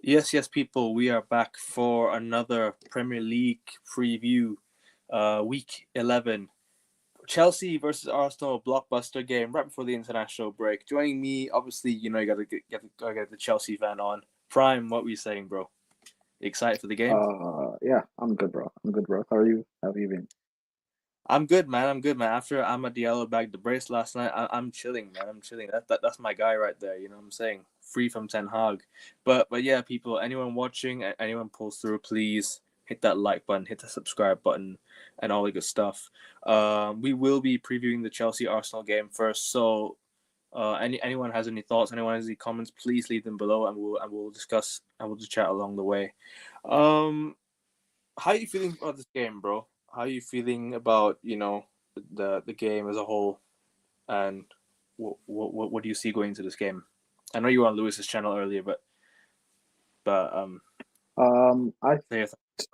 Yes, yes, people, we are back for another Premier League preview. Week 11. Chelsea versus Arsenal blockbuster game right before the international break. Joining me, obviously, you gotta get the Chelsea fan on. Prime, what were you saying, bro? Excited for the game? Yeah, I'm good, bro. I'm good, bro. How are you? How have you been? I'm good, man. I'm good, man. After Ahmad Diallo bagged the brace last night, I'm chilling, man. I'm chilling. That's my guy right there. You know what I'm saying? Free from Ten Hag. But yeah, people. Anyone watching, anyone pulls through, please hit that like button, hit the subscribe button, and all the good stuff. We will be previewing the Chelsea Arsenal game first. So, anyone has any thoughts, anyone has any comments, please leave them below, and we'll discuss and we'll just chat along the way. Um, how are you feeling about this game, bro? How are you feeling about the game as a whole, and what do you see going into this game? I know you were on Lewis's channel earlier, but Um, I say your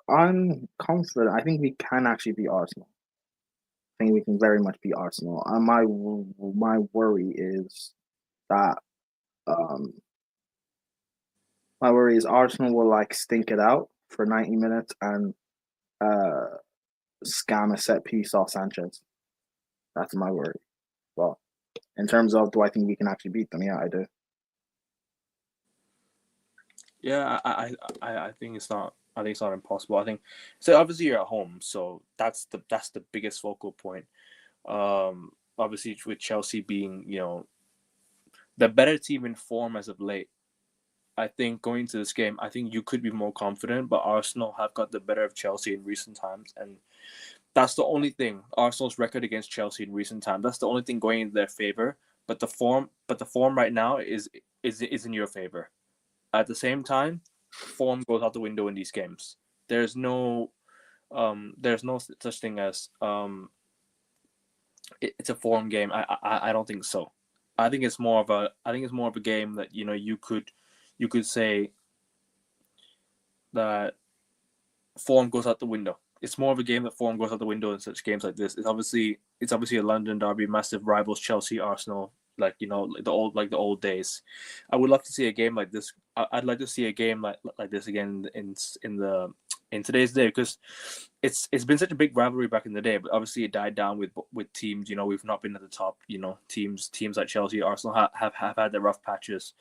I'm confident. I think we can actually beat Arsenal. I think we can very much beat Arsenal. And my worry is that um my worry is Arsenal will like stink it out for 90 minutes and uh scam a set piece off Sanchez. That's my worry. Well, in terms of do I think we can actually beat them? Yeah, I do. Yeah, I think it's not. I think it's not impossible. I think so. Obviously, you're at home, so that's the biggest focal point. Obviously, with Chelsea being the better team in form as of late. I think going into this game, I think you could be more confident, but Arsenal have got the better of Chelsea in recent times, and that's the only thing. Arsenal's record against Chelsea in recent times. That's the only thing going in their favor. But the form right now is in your favor. At the same time, form goes out the window in these games. There's no such thing as it's a form game. I don't think so. I think it's more of a game that you could say that form goes out the window. It's more of a game that form goes out the window in such games like this. It's obviously a London derby, massive rivals, Chelsea, Arsenal, like the old days. I would love to see a game like this. I'd like to see a game like this again in today's day, because it's been such a big rivalry back in the day, but obviously it died down with teams. We've not been at the top. Teams like Chelsea, Arsenal have had their rough patches,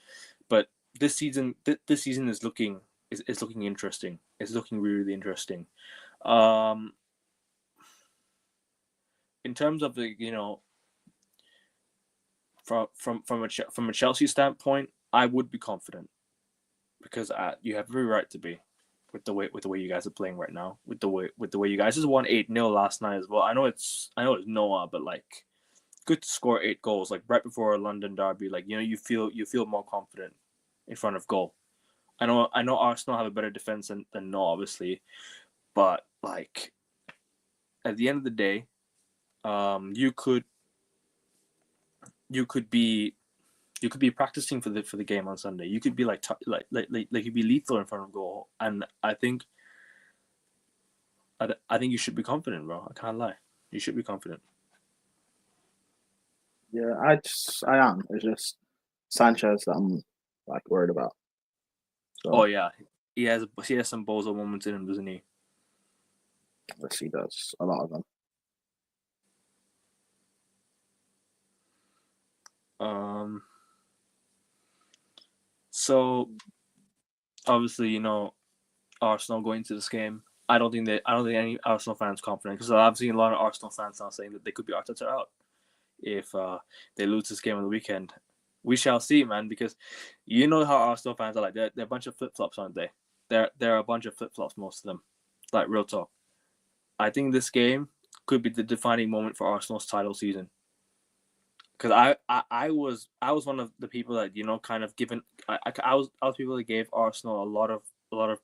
but this season is looking interesting. It's looking really, really interesting. Um, in terms of from a Chelsea standpoint, I would be confident because you have every right to be with the way you guys are playing right now. With the way you guys just won 8-0 last night as well. I know it's Noah, but like good to score 8 goals like right before a London derby. Like you feel more confident in front of goal. I know Arsenal have a better defense than No, obviously, but like at the end of the day, you could be practicing for the game on Sunday. You could be like you'd be lethal in front of goal, and I think you should be confident, bro. I can't lie. You should be confident. Yeah, I am. It's just Sanchez that I'm like worried about. Oh So yeah, he has some bozo moments in him, doesn't he? let's see, does a lot of them. Um. So obviously, Arsenal going to this game. I don't think any Arsenal fans confident, because I've seen a lot of Arsenal fans now saying that they could be Arteta out if they lose this game on the weekend. We shall see, man, because you know how Arsenal fans are like. They're a bunch of flip flops, aren't they? They're a bunch of flip flops, most of them. Like real talk. I think this game could be the defining moment for Arsenal's title season. Because I was one of the people that kind of given I was people that gave Arsenal a lot of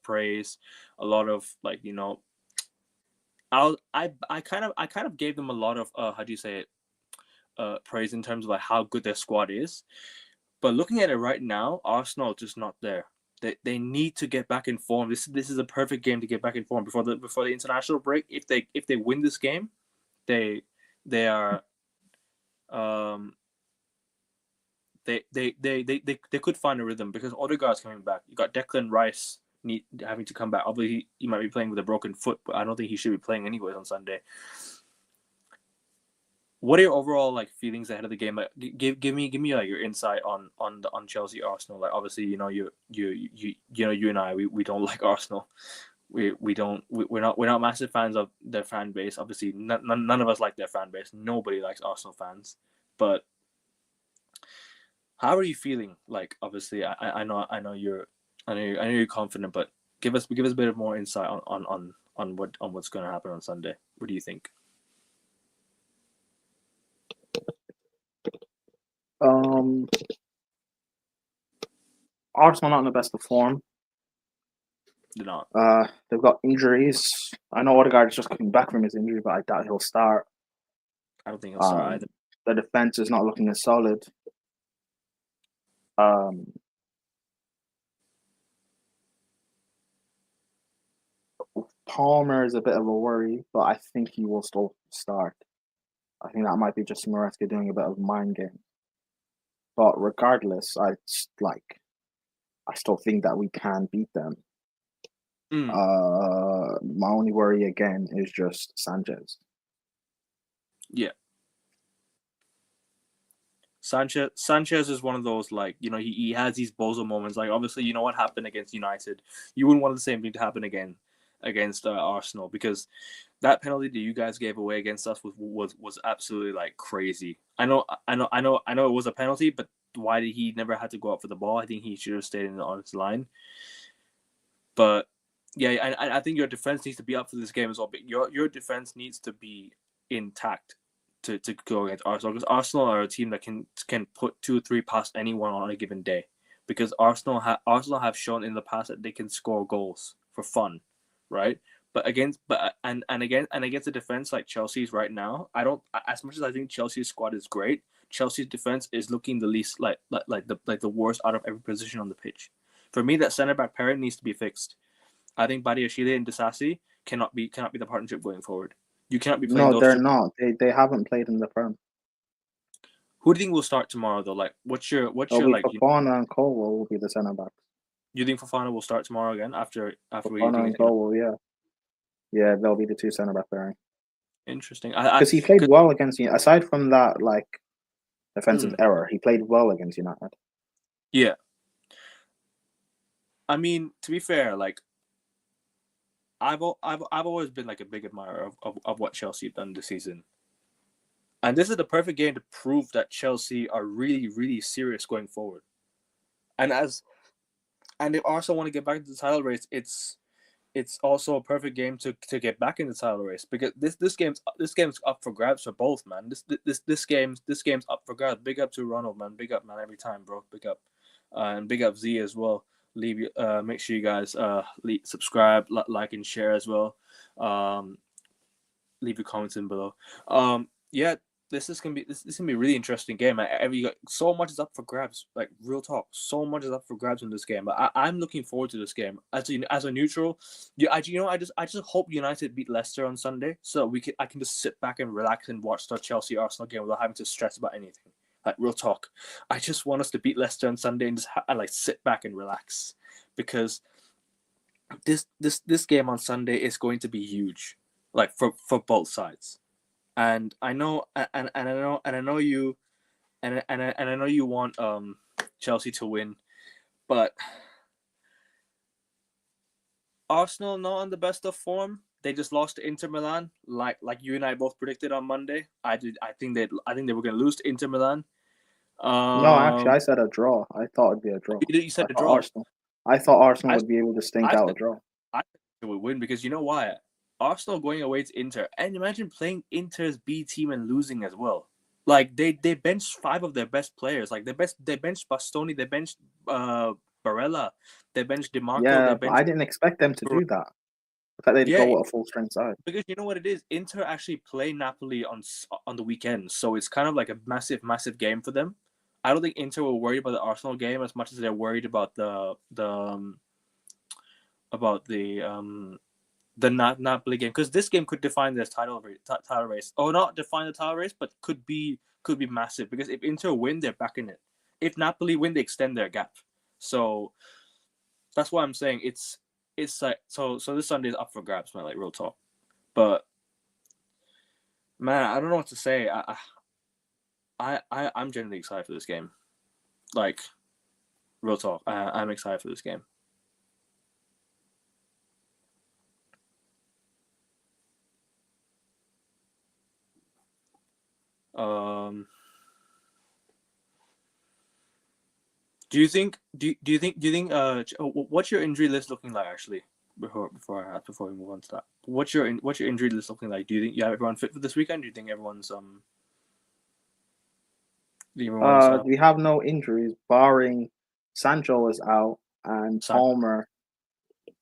praise, a lot of I kind of gave them a lot of how do you say it, praise in terms of like how good their squad is. But looking at it right now, Arsenal just not there. They need to get back in form. This is a perfect game to get back in form before the international break. If they win this game, they they are um they could find a rhythm because Odegaard's coming back. You got Declan Rice having to come back. Obviously, he might be playing with a broken foot, but I don't think he should be playing anyways on Sunday. What are your overall like feelings ahead of the game? Like, give me like your insight on Chelsea Arsenal. Like, obviously, you and I we don't like Arsenal. We're not massive fans of their fan base. Obviously, none of us like their fan base. Nobody likes Arsenal fans. But how are you feeling? Like, obviously, I know you're confident, but give us a bit more insight on what's going to happen on Sunday. What do you think? Arsenal not in the best of form. They're not. They've got injuries. I know Odegaard is just coming back from his injury, but I doubt he'll start. I don't think he'll start either. The defense is not looking as solid. Palmer is a bit of a worry, but I think he will still start. I think that might be just Maresca doing a bit of mind game. But regardless, I still think that we can beat them. My only worry again is just Sanchez. Yeah. Sanchez is one of those, like, he has these bozo moments. Like, obviously, you know what happened against United. You wouldn't want the same thing to happen again against Arsenal, because that penalty that you guys gave away against us was absolutely like crazy. I know it was a penalty, but why did he never have to go out for the ball? I think he should have stayed on his line. But yeah, I think your defense needs to be up for this game as well. But your defense needs to be intact to go against Arsenal, because Arsenal are a team that can put 2 or 3 past anyone on a given day. Because Arsenal have shown in the past that they can score goals for fun, right? But against a defense like Chelsea's right now, I don't. As much as I think Chelsea's squad is great, Chelsea's defense is looking the least like the worst out of every position on the pitch. For me, that centre back pairing needs to be fixed. I think Badiashile and Disasi cannot be the partnership going forward. You cannot be playing No, those they're two. not. They haven't played in the Prem. Who do you think will start tomorrow though? Like, what's your like? Fofana and Colwell will be the centre backs. You think Fofana will start tomorrow again after Fofana and Colwell, yeah, they'll be the 2 centre back pairing. Interesting. Because he played well against you. Aside from that, like, defensive error, he played well against United. Yeah. I mean, to be fair, like, I've always been like a big admirer of what Chelsea have done this season. And this is the perfect game to prove that Chelsea are really, really serious going forward. And if Arsenal want to get back into the title race, it's also a perfect game to get back in the title race, because this game's up for grabs for both, man. This game's up for grabs. Big up to Ronald, man. Big up, man. Every time, bro. Big up, and big up Z as well. Make sure you guys subscribe, like, and share as well. Leave your comments in below. Yeah, this is gonna be a really interesting game. So much is up for grabs. Like, real talk, so much is up for grabs in this game. But I'm looking forward to this game as a neutral. I just hope United beat Leicester on Sunday, so I can just sit back and relax and watch the Chelsea Arsenal game without having to stress about anything. Like, real talk, I just want us to beat Leicester on Sunday and just sit back and relax, because this game on Sunday is going to be huge, like, for both sides. And I know you want Chelsea to win, but Arsenal not on the best of form. They just lost to Inter Milan, like you and I both predicted on Monday. I think they were going to lose to Inter Milan. No, actually, I said a draw. I thought it'd be a draw. You said a draw. I thought Arsenal would be able to stink out a draw. I think they would win, because you know why? Arsenal going away to Inter, and imagine playing Inter's B team and losing as well. Like, they benched 5 of their best players. Like, they benched Bastoni, they benched Barella, they benched DeMarco. Yeah, but I didn't expect them to do that. The fact they'd go with a full strength side. Because you know what it is? Inter actually play Napoli on the weekend, so it's kind of like a massive game for them. I don't think Inter will worry about the Arsenal game as much as they're worried about the Napoli game, because this game could define their title race, or not define the title race, but could be massive, because if Inter win, they're back in it. if Napoli win, they extend their gap. So that's why I'm saying it's like so this Sunday is up for grabs, man. Like real talk, but man, I don't know what to say. I'm genuinely excited for this game. Like real talk, I'm excited for this game. Do you think? Do you think? What's your injury list looking like actually? Before we move on to that, what's your injury list looking like? Do you think you have everyone fit for this weekend? Do you think everyone's We have no injuries, barring Sancho is out and San- Palmer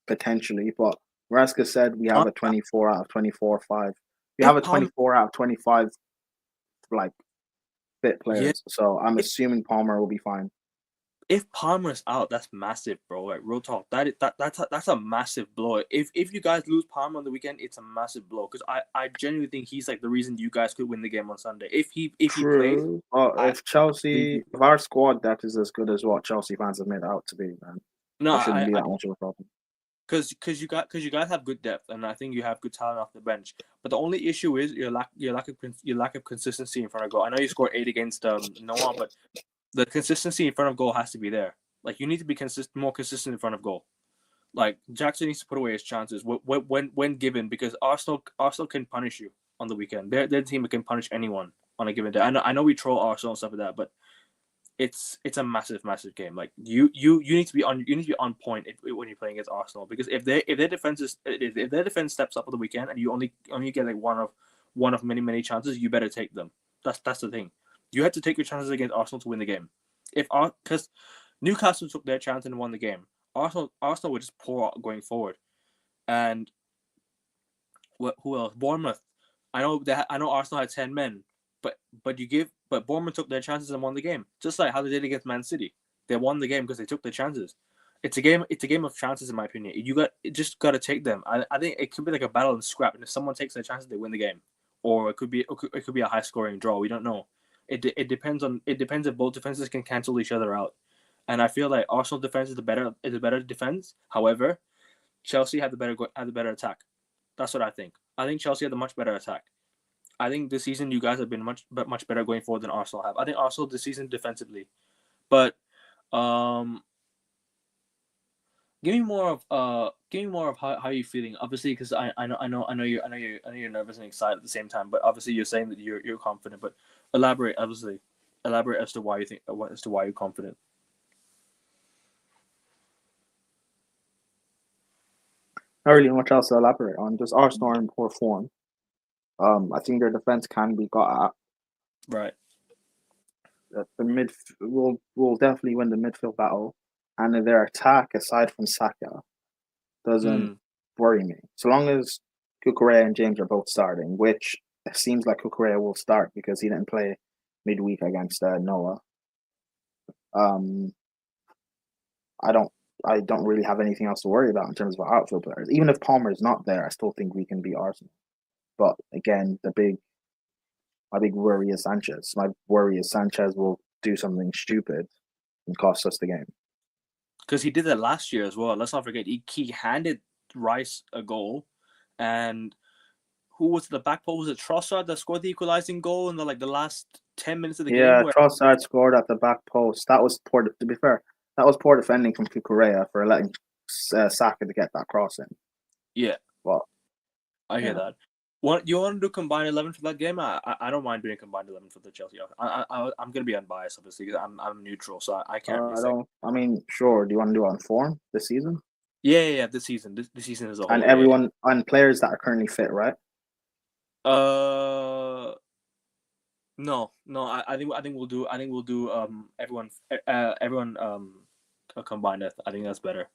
potentially. But Raska said we have a 24 out of 24 5. We have if a Palmer, 24 out of 25 like fit yeah, players. So I'm if assuming Palmer will be fine. Palmer's out, that's massive, bro. Like real talk, that's a massive blow. If you guys lose Palmer on the weekend, it's a massive blow because I genuinely think he's like the reason you guys could win the game on Sunday. If he played, True. I If Chelsea, believe if our squad depth is as good as what Chelsea fans have made it out to be, then no, that shouldn't be that much of a problem. because you guys have good depth and I think you have good talent off the bench. But the only issue is your lack of consistency in front of goal. I know you scored 8 against Noah, but the consistency in front of goal has to be there. Like you need to be more consistent in front of goal. Like Jackson needs to put away his chances when given because Arsenal can punish you on the weekend. They're the team that can punish anyone on a given day. I know we troll Arsenal and stuff like that, but it's a massive game. Like you need to be on point when you're playing against Arsenal because if their defense steps up on the weekend and you only get like one of many chances, you better take them. That's the thing. You have to take your chances against Arsenal to win the game. Because Newcastle took their chance and won the game. Arsenal were just poor going forward. And who else? Bournemouth. I know Arsenal had 10 men, but Bournemouth took their chances and won the game, just like how they did against Man City. They won the game because they took their chances. It's a game of chances, in my opinion. You just got to take them. I think it could be like a battle and scrap, and if someone takes their chances, they win the game, or it could be a high scoring draw. We don't know. It depends if both defenses can cancel each other out, and I feel like Arsenal defense is the better defense. However, Chelsea had the better attack. That's what I think. I think Chelsea had the much better attack. I think this season you guys have been much better going forward than Arsenal have. I think Arsenal this season defensively, but um, give me more of how you're feeling. Obviously, because I know you're nervous and excited at the same time. But obviously, you're saying that you're confident. But elaborate as to why you think as to why you're confident. Not really much else to elaborate on. Just Arsenal are in poor form. I think their defense can be got at. Right. The mid will definitely win the midfield battle, and their attack, aside from Saka, doesn't Mm. worry me. So long as Kukurea and James are both starting, which it seems like Kukurea will start because he didn't play midweek against Noah. Um, I don't really have anything else to worry about in terms of our outfield players. Even if Palmer is not there, I still think we can beat Arsenal. But again, my big worry is Sanchez. My worry is Sanchez will do something stupid and cost us the game. Because he did that last year as well. Let's not forget he handed Rice a goal, and who was the back post? Was it Trossard that scored the equalizing goal in the last 10 minutes of the game? Yeah, Where Trossard scored at the back post. That was poor. To be fair, that was poor defending from Kukurea for letting Saka to get that cross in. yeah, But I hear yeah, that. You want to do combined 11 for that game? I don't mind doing combined 11 for the Chelsea. I'm gonna be unbiased, obviously, because I'm neutral, so I can't really I say. don't. I mean, sure. Do you want to do it on form this season? Yeah. This season as a And whole, yeah. everyone and players that are currently fit, right? No. I think we'll do everyone combined. I think that's better.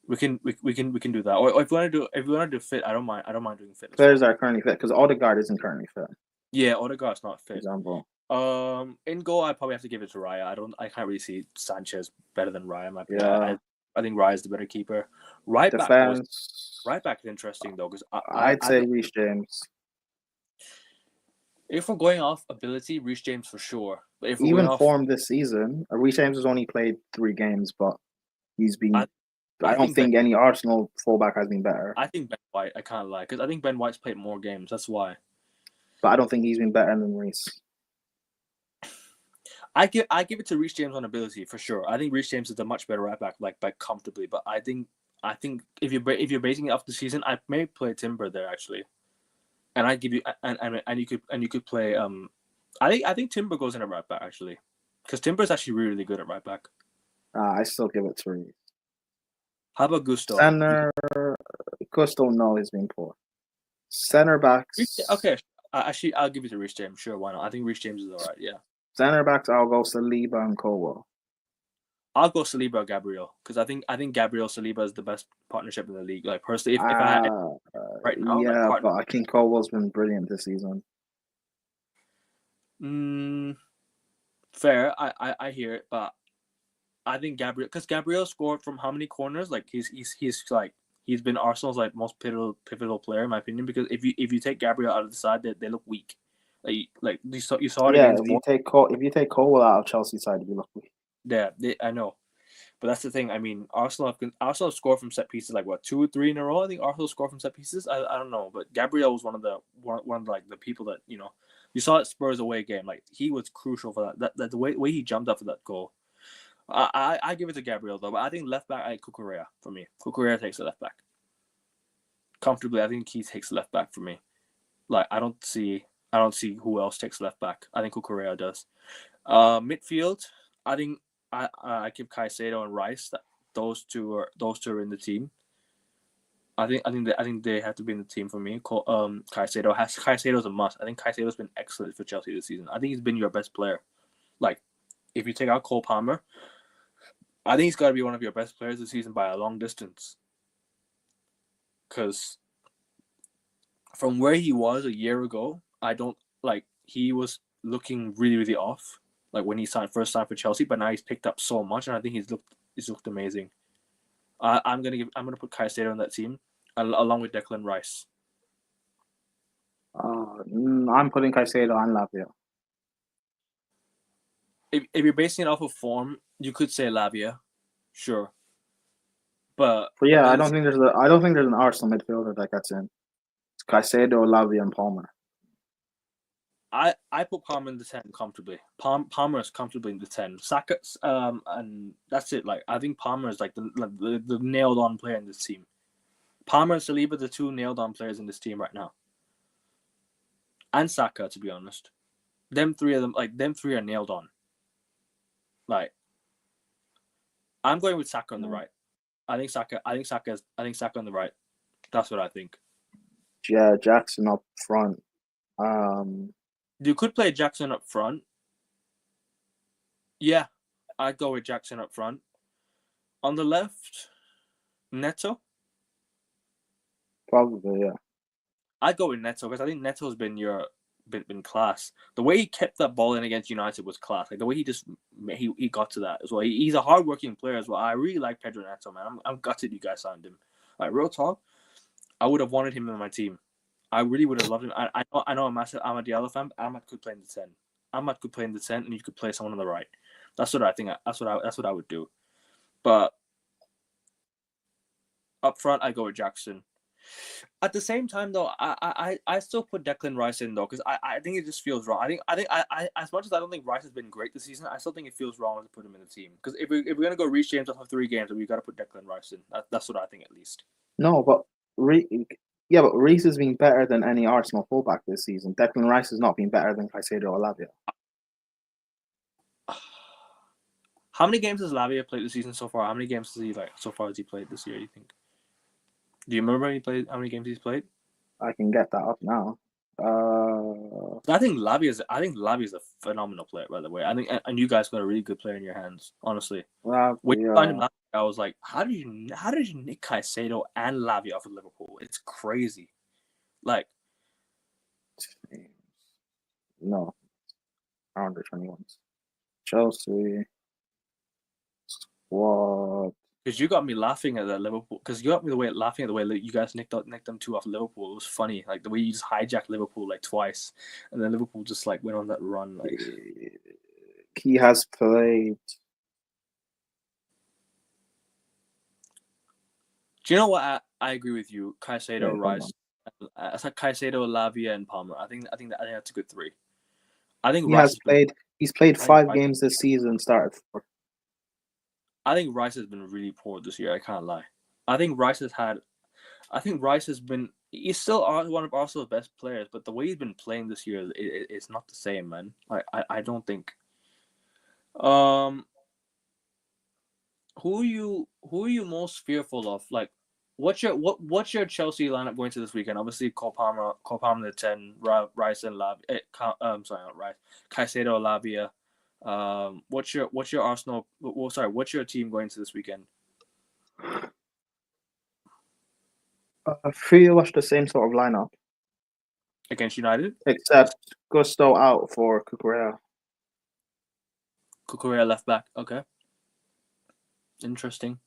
We can do that. Or if you want to do fit, I don't mind. I don't mind doing fit as Players well. that are currently fit because Odegaard isn't currently fit. Yeah, Odegaard's not For fit. example, In goal, I probably have to give it to Raya. I can't really see Sanchez better than Raya. In my opinion. yeah, I think Raya's the better keeper. Right back though, defense. right back is interesting though because I'd I say think Reece James. if we're going off ability, Reece James for sure. But if we're going Even off, form this season, Reece James has only played 3 games, but he's been. I I I don't think Ben think any Arsenal fullback has been better, I think Ben White. I can't lie because I think Ben White's played more games. That's why. but I don't think he's been better than Reece. I give it to Reece James on ability for sure. I think Reece James is a much better right back, like back comfortably. But I think if you're basing it off the season, I may play Timber there actually, and I give you and you could play I think Timber goes in at right back actually, because Timber is actually really, really good at right back. I still give it to Reece. How about Gusto? Center, Gusto, no, he's been poor. Center backs, Okay, actually I'll give it to Reece James. Sure, why not? I think Reece James is alright. Yeah, center backs, I'll go Saliba and Colwell. I'll go Saliba or Gabriel because I think Gabriel Saliba is the best partnership in the league. Like personally, if I had Uh, right now, like yeah, partner. but I think Colwell's been brilliant this season. Mm, fair, I hear it, but I think Gabriel scored from how many corners? Like he's been Arsenal's like most pivotal player in my opinion. Because if you take Gabriel out of the side, they look weak. Like you saw it Yeah, against Bournemouth. if you take Colwell out of Chelsea's side, you'd be lucky. Yeah, I know, but that's the thing. I mean, Arsenal have scored from set pieces like what 2 or 3 in a row. I think Arsenal scored from set pieces. I don't know, but Gabriel was one of like the people that you saw at Spurs away game. Like he was crucial for that the way he jumped up for that goal. I give it to Gabriel though, but I think left back, Cucurella for me. Cucurella takes the left back comfortably. I think he takes the left back for me. Like I don't see who else takes left back. I think Cucurella does. Midfield, I think I give Caicedo and Rice. Those two are in the team. I think they have to be in the team for me. Caicedo's a must. I think Caicedo's been excellent for Chelsea this season. I think he's been your best player. Like if you take out Cole Palmer, I think he's got to be one of your best players this season by a long distance. Because from where he was a year ago, I don't like he was looking really, really off. Like when he first signed for Chelsea, but now he's picked up so much, and I think he's looked amazing. I'm gonna put Caicedo on that team, along with Declan Rice. I'm putting Caicedo and Lavia. If you're basing it off of form, you could say Lavia, sure, but But yeah, ability. I don't think there's an Arsenal midfielder that gets in. It's Caicedo, Lavia, and Palmer. I put Palmer in the 10 comfortably. Palmer is comfortably in the 10. Saka, and that's it. Like I think Palmer is like the nailed on player in this team. Palmer and Saliba, the two nailed on players in this team right now, and Saka, to be honest. Them three are nailed on. Like I'm going with Saka on the right. I think Saka on the right. That's what I think. Yeah, Jackson up front. You could play Jackson up front. Yeah, I'd go with Jackson up front. On the left, Neto. Probably, yeah. I'd go with Neto because I think Neto's been class. The way he kept that ball in against United was class. Like the way he got to that as well. He's a hardworking player as well. I really like Pedro Neto, man. I'm gutted you guys signed him. Like real talk, I would have wanted him in my team. I really would have loved him. I know I'm a massive Amad Diallo fan. But Ahmad could play in the 10. Ahmad could play in the 10, and you could play someone on the right. That's what I think. That's what I would do. But up front, I go with Jackson. At the same time, though, I still put Declan Rice in though because I think it just feels wrong. I as much as I don't think Rice has been great this season, I still think it feels wrong to put him in the team because if we're gonna go Reece James off of 3 games, we got to put Declan Rice in. That's what I think at least. No, but Reece has been better than any Arsenal fullback this season. Declan Rice has not been better than Caicedo or Lavia. How many games has Lavia played this season so far? How many games has he played this year? You think? Do you remember how many games he's played? I can get that up now. I think Lavia is a phenomenal player, by the way. I think, and you guys got a really good player in your hands, honestly. When you signed him last year, I was like, how did you nick Caicedo and Lavia off of Liverpool? It's crazy. Like, no, under 21s. Chelsea squad. because you got me laughing at that Liverpool. Because you got me laughing at the way you guys nicked them two off Liverpool. It was funny, like the way you just hijacked Liverpool like twice, and then Liverpool just like went on that run. Like, He has played. Do you know what? I agree with you. Caicedo, Wait, hold Rice. on. I said Caicedo, Lavia, and Palmer. I think that's a good three. I think He Rice has has been. played. He's played I think 5 games this season. Started 4. Rice has been really poor this year. I can't lie. I think Rice has had. I think Rice has been. He's still one of Arsenal's best players, but the way he's been playing this year, it's not the same, man. I don't think. Um, who are you most fearful of? Like, what's your Chelsea lineup going to this weekend? Obviously, Cole Palmer the 10, Rice and Lav. Sorry, not Rice. Caicedo, Lavia. What's your Arsenal? Well, sorry, what's your team going to this weekend Pretty much the same sort of lineup, against United? except Gusto out for Cucurella. Kukurea left back. Okay, interesting.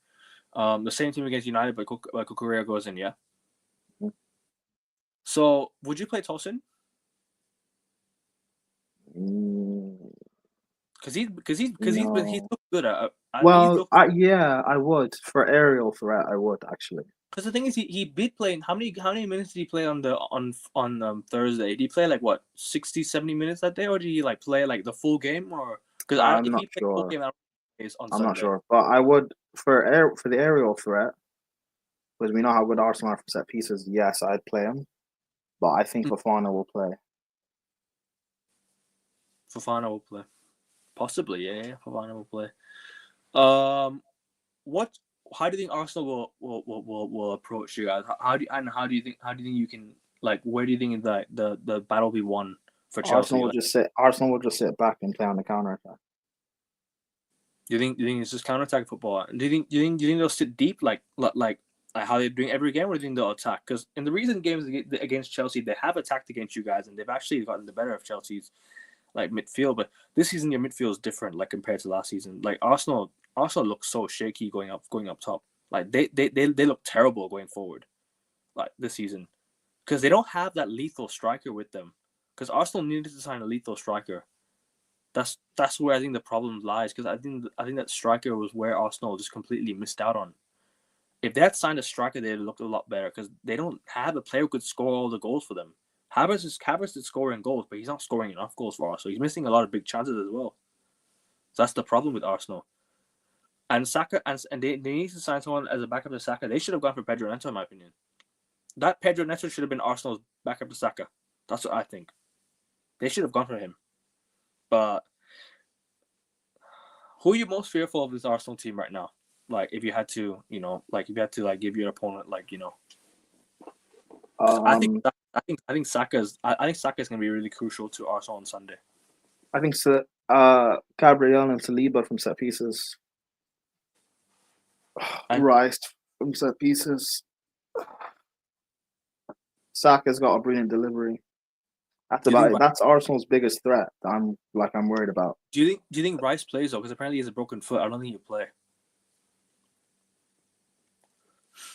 The same team against United, but Kukurea goes in. Yeah. So, would you play Tosin? He's No. looked good at. I think he's Well, looked. yeah, I would for aerial threat. I would actually. Because the thing is, he beat playing. How many minutes did he play on Thursday? Did he play like what 60, 70 minutes that day, or did he like play like the full game? Or because I'm if not he played full sure. game, I don't think it's on I'm not Sunday. sure, but I would for the aerial threat because we know how good Arsenal are for set pieces. Yes, I'd play him, but I think Fofana will play. Fofana will play, possibly. Yeah, Fofana will play. Um, what? How do you think Arsenal will approach you guys? How do you think you can like? Where do you think the battle will be won for Arsenal Chelsea? will Like, just sit. Arsenal will just sit back and play on the counter attack. do you think it's just counter attack football? Do you think they'll sit deep like how they're doing every game, or do you think they'll attack? Because in the recent games against Chelsea, they have attacked against you guys, and they've actually gotten the better of Chelsea's like midfield. But this season, your midfield is different, like compared to last season. Like Arsenal looks so shaky going up top. Like they look terrible going forward, like this season, because they don't have that lethal striker with them. Because Arsenal needed to sign a lethal striker. That's where I think the problem lies. Because I think that striker was where Arsenal just completely missed out on. If they had signed a striker, they'd look a lot better. Because they don't have a player who could score all the goals for them. Havertz is scoring goals, but he's not scoring enough goals for Arsenal. He's missing a lot of big chances as well. So that's the problem with Arsenal. And Saka and they need to sign someone as a backup to Saka. They should have gone for Pedro Neto, in my opinion. That Pedro Neto should have been Arsenal's backup to Saka. That's what I think. They should have gone for him. But who are you most fearful of this Arsenal team right now? Like, if you had to, like if you had to, like, give your opponent, like, because Um, I think Saka's gonna be really crucial to Arsenal on Sunday. I think so. Gabriel and Saliba from set pieces. And Rice from set pieces. Saka's got a brilliant delivery. That's do you about think it. That's Arsenal's biggest threat. I'm worried about. do you think Rice plays though? Because apparently he has a broken foot. I don't think he'll play.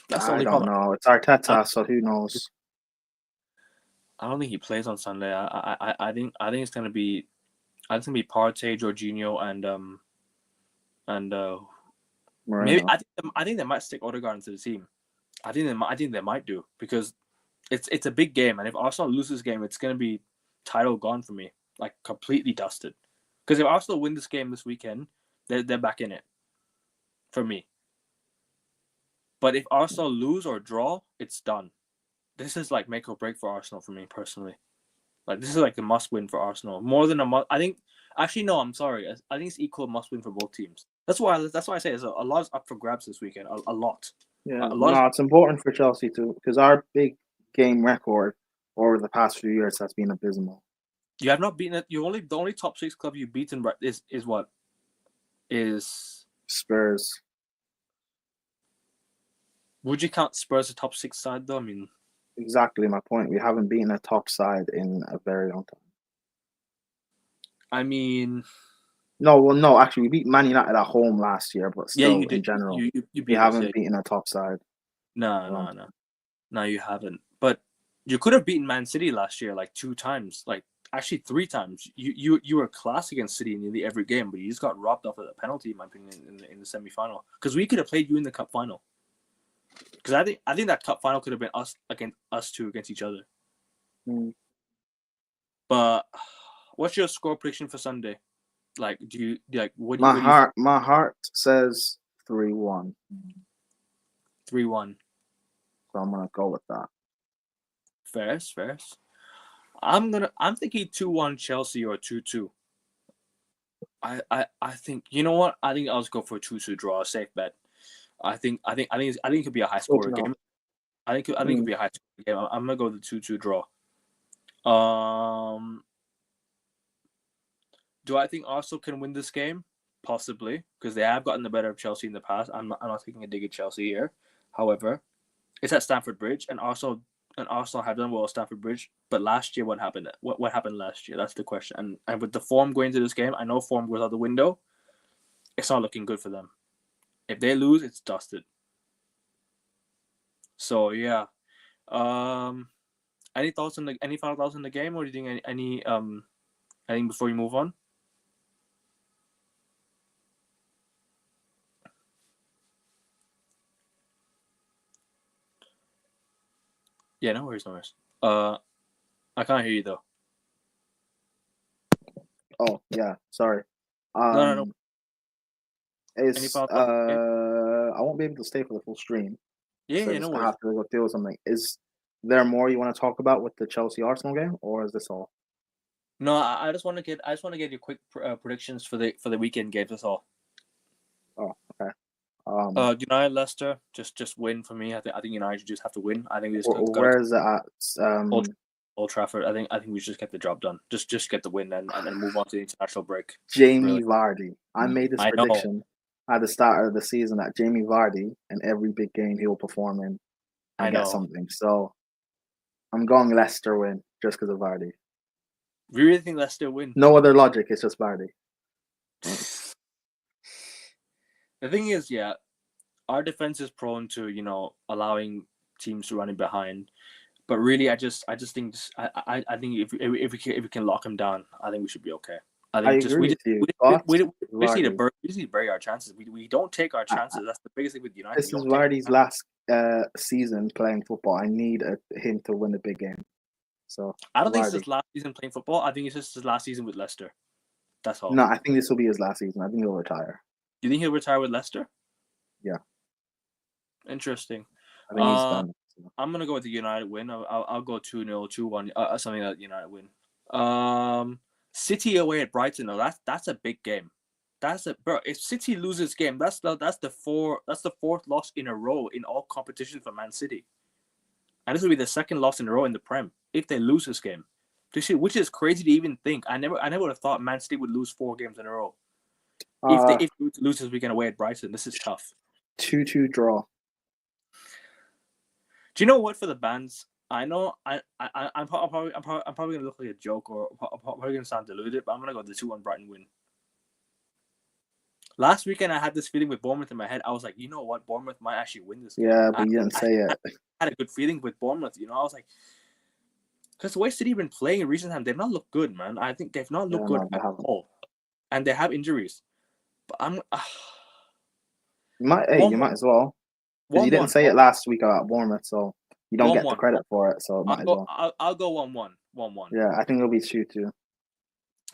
That's the I only don't problem. know. It's I, Arteta, so who knows? I don't think he plays on Sunday. I think it's gonna be Partey, Jorginho, and maybe Moreno. I think they might stick Odegaard into the team. I think they might do because it's a big game, and if Arsenal lose this game, it's gonna be title gone for me, like completely dusted. Because if Arsenal win this game this weekend, they're back in it for me. But if Arsenal lose or draw, it's done. This is like make or break for Arsenal for me personally. Like this is like a must win for Arsenal. More than a must. I think. Actually, no. I'm sorry. I think it's equal must win for both teams. That's why I say it's a lot is up for grabs this weekend. A lot. Yeah, A lot is. no, it's important for Chelsea too because our big game record over the past few years has been abysmal. You have not beaten it. The only top six club you've beaten is what is. Spurs. Would you count Spurs a top six side though? I mean, Exactly my point. We haven't beaten a top side in a very long time. I mean, No, well, no, actually, we beat Man United at home last year, but yeah, still, you in did. general, You we beat us. Yeah. haven't beaten a top side in No, a long no, time. no, no. You haven't. But you could have beaten Man City last year like two times. Like Actually, 3 times. You were class against City in nearly every game, but you just got robbed off of a penalty, in my opinion, in the semi-final. Because we could have played you in the cup final. Because I think that cup final could have been us two against each other. Mm. But what's your score prediction for Sunday? Like, what do My you heart says 3-1. 3-1? So I'm gonna go with that. Fairs. I'm thinking 2-1 Chelsea or 2-2. I think, you know what? I think I'll just go for a 2-2 draw, a safe bet. I think it could be a high Good to scorer know. game. I think it could be a high scorer game. I'm gonna go with the 2-2 draw. Do I think Arsenal can win this game? Possibly, because they have gotten the better of Chelsea in the past. I'm not taking a dig at Chelsea here. However, it's at Stamford Bridge, and Arsenal have done well at Stamford Bridge. But last year, what happened? What happened last year? That's the question. And with the form going into this game, I know form goes out the window. It's not looking good for them. If they lose, it's dusted. So yeah. Any final thoughts on the game, or do you think anything before we move on? Yeah, no worries. I can't hear you though. Oh yeah, sorry. No. Any Is final thoughts? I won't be able to stay for the full stream, so No just I worries. have to go deal with something. Is there more you want to talk about with the Chelsea Arsenal game, or is this all? No, I just want to get your quick predictions for the weekend games. That's all. Oh, okay. United Leicester just win for me. I think United just have to win. I think we just got to where is it at? Old Trafford. I think we just get the job done. Just get the win and then move on to the international break. Jamie Really, Vardy. I made this I know. prediction at the start of the season that Jamie Vardy in every big game he'll perform in I and get know. something. So I'm going Leicester win just because of Vardy. We really think Leicester win. No other logic. It's just Vardy. The thing is, yeah, our defense is prone to allowing teams to run in behind. But really, I just think I think if we can lock him down, I think we should be okay. I I think just agree with you, but we just need to Vardy. bury our chances. We don't take our chances. That's the biggest thing with United. This We is don't take. Vardy's last season playing football. I need him to win a big game. So I don't think it's Vardy. his last season playing football. I think it's just his last season with Leicester. That's all. No, I think this will be his last season. I think he'll retire. Do you think he'll retire with Leicester? Yeah. Interesting. I think he's done. I'm gonna go with the United win. I'll go 2-0, 2-1, something like United win. City away at Brighton though. That's a big game. If City loses game, that's the fourth loss in a row in all competitions for Man City, and this will be the second loss in a row in the Prem if they lose this game. Which is crazy to even think. I never would have thought Man City would lose 4 games in a row. If they lose this weekend away at Brighton, this is tough. 2-2 draw. Do you know what? For the bands, I know I'm probably gonna look like a joke or I'm probably gonna sound deluded, but I'm gonna go the 2-1 Brighton win. Last weekend, I had this feeling with Bournemouth in my head. I was like, you know what, Bournemouth might actually win this game. Yeah, but you didn't say it. I had a good feeling with Bournemouth. I was like, because the way City have been playing in recent time, they've not looked good, man. I think they've not looked good at all, and they have injuries. But I'm. You might as well. Because you didn't say it last week about Bournemouth, so you don't get the credit for it. So might as well. I'll go 1-1. 1-1. Yeah, I think it'll be 2-2.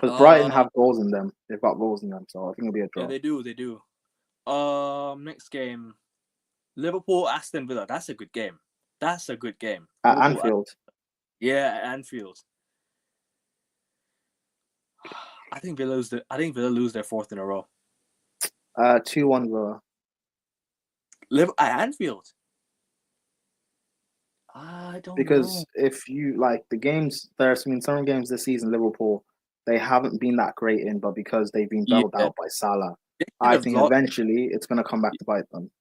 Because Brighton have goals in them. They've got goals in them, so I think it'll be a draw. Yeah, they do. Next game, Liverpool Aston Villa. That's a good game. At Anfield. Yeah, at Anfield. I think Villa lose their 4th in a row. 2-1 Villa. At Anfield. I don't know. Because if you like the games, there's been some games this season, Liverpool, they haven't been that great in, but because they've been bailed out by Salah, I think eventually it's going to come back to bite them.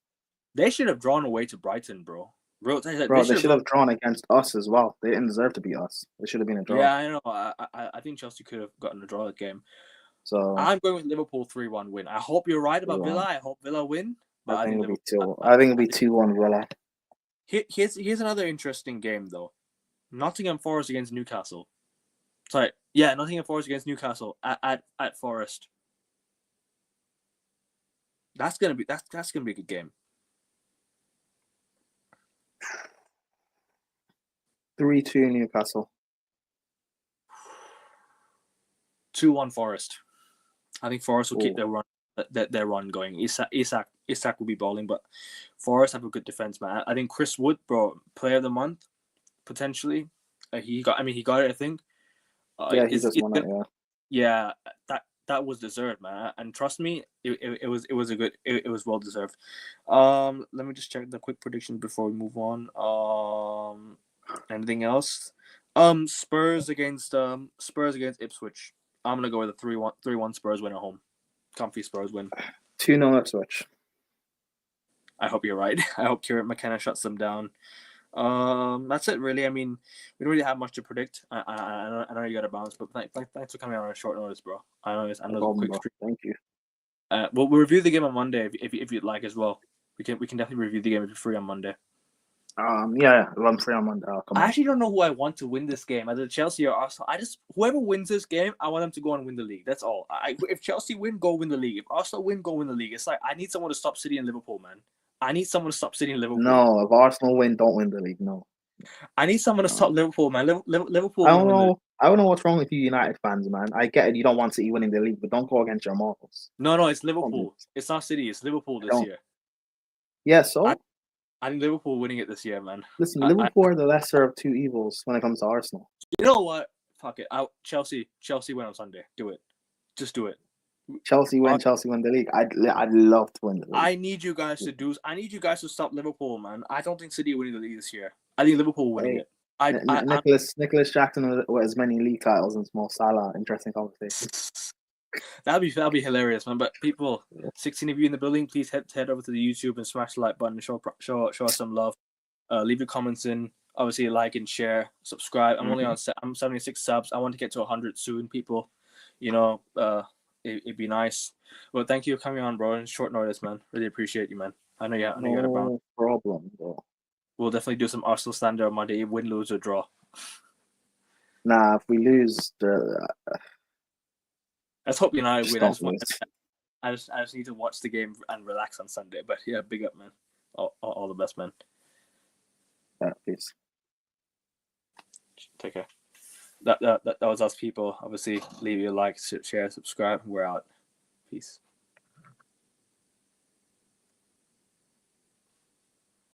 They should have drawn away to Brighton, bro. They should have drawn against us as well. They didn't deserve to beat us. It should have been a draw. Yeah, I know. I think Chelsea could have gotten a draw that game. So I'm going with Liverpool 3-1 win. I hope you're right about 3-1. Villa. I hope Villa win. But I think it'll be 2. I think it'll be 2-1 Villa. Here's another interesting game though. Nottingham Forest against Newcastle. Sorry, yeah, Nottingham Forest against Newcastle at Forest. That's gonna be a good game. 3-2 Newcastle. 2-1 Forest. I think Forest will keep Oh, their run going. Isak will be bowling, but Forest have a good defense, man. I think Chris Wood, bro, player of the month potentially. He got it, I think. yeah, he Is just won it. Yeah. yeah, that was deserved, man. And trust me, it was a good, it was well deserved. Let me just check the quick predictions before we move on. Anything else? Spurs against Ipswich. I'm gonna go with a 3-1 Spurs win at home. Comfy Spurs win. 2-0 Ipswich. I hope you're right. I hope Kieran McKenna shuts them down. That's it really. I mean, we don't really have much to predict. I know you got to bounce, but thanks for coming on a short notice, bro. I know it's No a problem, quick bro. stream. Thank you. We'll review the game on Monday if you'd like as well. We can definitely review the game if you're free on Monday. Yeah, if I'm free on Monday, I'll come I on. actually don't know who I want to win this game, either Chelsea or Arsenal. Whoever wins this game, I want them to go and win the league. That's all. If Chelsea win, go win the league. If Arsenal win, go win the league. It's like I need someone to stop City and Liverpool, man. I need someone to stop City and Liverpool. No, if Arsenal win, don't win the league. No. I need someone to stop Liverpool, man. Liverpool I won't don't win the league. know. I don't know what's wrong with you, United fans, man. I get it. You don't want City winning the league, but don't go against your mortals. No, it's Don't do Liverpool. this. It's not City. It's Liverpool I this don't. year. Yeah. I, So I think Liverpool winning it this year, man. listen, Liverpool are the lesser of two evils when it comes to Arsenal. You know what? Fuck it. Chelsea win on Sunday. Do it. Just do it. Chelsea win the league. I'd love to win the league. I need you guys to stop Liverpool, man. I don't think City are winning the league this year. I think Liverpool winning Hey, it. Nicholas Jackson with as many league titles as Mo Salah. Interesting conversation. That'd be hilarious, man. But people, 16 of you in the building, please head over to the YouTube and smash the like button and show us some love. Leave your comments in. Obviously, like and share, subscribe. I'm 76 subs. I want to get to 100 soon, people. You know, it'd be nice. Well, thank you for coming on, bro. In short notice, man. Really appreciate you, man. I know you got a bounce. No problem, bro. We'll definitely do some Arsenal slander on Monday. Win, lose, or draw. Nah, if we lose, Let's hope United just win. don't lose. I just need to watch the game and relax on Sunday. But yeah, big up, man. All the best, man. Yeah, peace. Take care. That was us, people. Obviously, leave your like, share, subscribe. We're out. Peace.